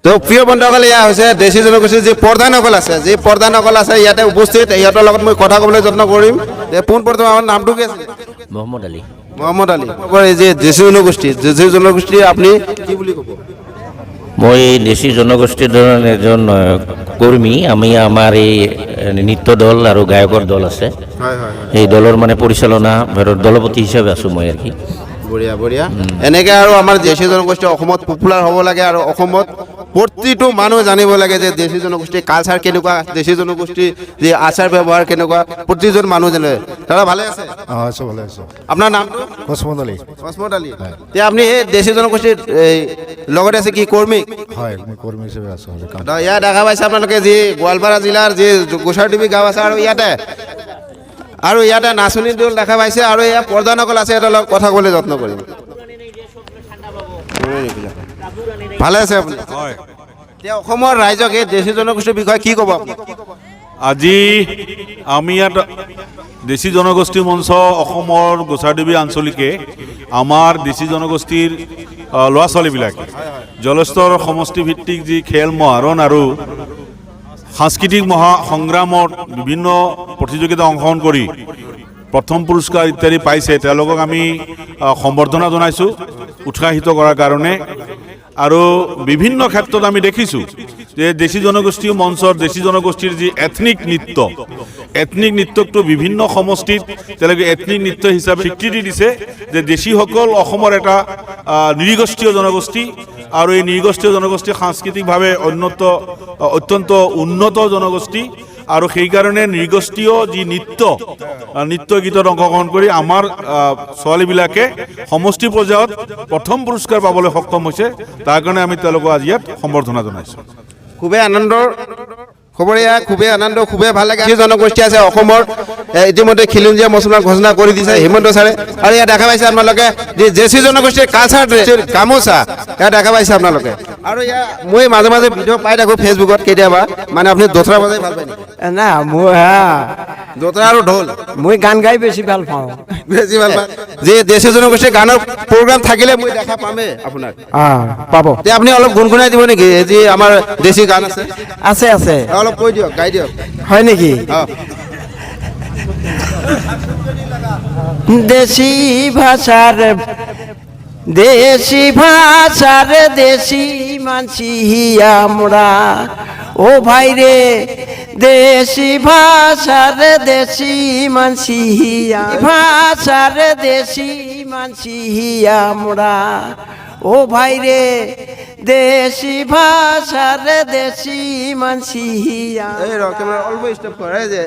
তো প্ৰিয় বন্ধুসকল, এয়া হৈছে দেশী জনগোষ্ঠীৰ যি প্ৰধানসকল আছে ইয়াতে উপস্থিত। ইহঁতৰ লগত মই কথা ক'বলৈ যত্ন কৰিম। পোনপ্ৰথমে আমাৰ নামটো কি আছিল? মোহাম্মদ আলী। মোহাম্মদ আলী। এই যে দেশী জনগোষ্ঠী আপুনি কি বুলি ক'ব? মই দেশী জনগোষ্ঠীৰ এজন কৰ্মী। আমি আমাৰ এই নৃত্য দল আৰু গায়কৰ দল আছে, এই দলৰ মানে পৰিচালনা দলপতি হিচাপে আছোঁ মই আৰু কি। বঢ়িয়া বঢ়িয়া। এনেকৈ আৰু আমাৰ দেশী জনগোষ্ঠী অসমত পপুলাৰ হ'ব লাগে আৰু অসমত প্ৰতিটো মানুহ জানিব লাগে যে দেশী জনগোষ্ঠীৰ কালচাৰ কেনেকুৱা, দেশী জনগোষ্ঠীৰ যি আচাৰ ব্যৱহাৰ কেনেকুৱা, প্ৰতিজন মানুহ জানে। দাদা ভালে আছে? আছো ভালে আছো। আপোনাৰ নামটো? কসমত আলী। কসমত আলী। এতিয়া আপুনি এই দেশী জনগোষ্ঠীৰ লগতে আছে কি কৰ্মী? হয়, মই কৰ্মী হিচাপে আছো। ইয়াত দেখা পাইছে আপোনালোকে যি গোৱালপাৰা জিলাৰ যি গোসাইটুবি গাঁও আছে আৰু ইয়াতে নাচনী দল দেখা পাইছে আৰু ইয়াৰ প্ৰধানসকল আছে, এটা লগত কথা ক'বলৈ যত্ন কৰিম। ভালে আছে আপুনি? হয়। এতিয়া অসমৰ ৰাইজক এই দেশী জনগোষ্ঠীৰ বিষয়ে কি ক'ব আপুনি? আজি আমি ইয়াত দেশী জনগোষ্ঠী মঞ্চ অসমৰ গোসাইটুবি আঞ্চলিকে আমাৰ দেশী জনগোষ্ঠীৰ ল'ৰা ছোৱালীবিলাকে জলস্তৰ সমষ্টিভিত্তিক যি খেল মহাৰণ আৰু সাংস্কৃতিক মহাসংগ্ৰামত বিভিন্ন প্ৰতিযোগিতা অংশগ্ৰহণ কৰি প্ৰথম পুৰস্কাৰ ইত্যাদি পাইছে। তেওঁলোকক আমি সম্বৰ্ধনা জনাইছোঁ উৎসাহিত কৰাৰ কাৰণে। আৰু বিভিন্ন ক্ষেত্ৰত আমি দেখিছোঁ যে দেশী জনগোষ্ঠী মঞ্চৰ দেশী জনগোষ্ঠীৰ যি এথনিক নৃত্যকটো বিভিন্ন সমষ্টিত তেওঁলোকে এথনিক নৃত্য হিচাপে স্বীকৃতি দিছে যে দেশীসকল অসমৰ এটা নৃগোষ্ঠীয় জনগোষ্ঠী আৰু এই নৃগোষ্ঠীয় জনগোষ্ঠী সাংস্কৃতিকভাৱে অত্যন্ত উন্নত জনগোষ্ঠী। আৰু সেইকাৰণে নৃগোষ্ঠীয় যি নৃত্য গীতত অংশগ্ৰহণ কৰি আমাৰ ছোৱালীবিলাকে সমষ্টি পৰ্যায়ত প্ৰথম পুৰস্কাৰ পাবলৈ সক্ষম হৈছে। তাৰ কাৰণে আমি তেওঁলোকক আজি ইয়াত সম্বৰ্ধনা জনাইছোঁ। খুবেই আনন্দৰ খবৰ এয়া, খুবেই আনন্দ, খুবেই ভাল লাগে। যি জনগোষ্ঠী আছে অসমৰ ইতিমধ্যে খিলঞ্জীয়া মুছলমান ঘোষণা কৰি দিছে হিমন্ত ছাৰে। আৰু ইয়াত দেখা পাইছে আপোনালোকে যি দেশী জনগোষ্ঠীৰ কালচাৰ গামোচা ইয়াত দেখা পাইছে আপোনালোকে। আৰু ইয়াত মই মাজে মাজে ভিডিঅ' পাই থাকোঁ ফেচবুকত কেতিয়াবা, মানে আপুনি দোতৰা বজাই ভাল পায় নেকি? না মই দোতৰা আৰু ঢোল মই গান গাই বেছি ভাল পাওঁ। বেছি ভাল পায়। যি দেশী জনগোষ্ঠীৰ গানৰ প্ৰগ্ৰাম থাকিলে মই দেখা পামেই আপোনাক। পাব। এতিয়া আপুনি অলপ গুণগুণাই দিব নেকি যি আমাৰ দেশী গান আছে? আছে আছে। অলপ কৈ দিয়ক, গাই দিয়ক। হয় নেকি? দেশী ভাষার দেশী মানসি আমরা, ও ভাই রে দেশী ভাষার দেশী মানসি দেশী মানসি আমরা, ও ভাই রে দেশী ভাষার দেশী মানসি। এই রকম অল্প স্টপ করে যে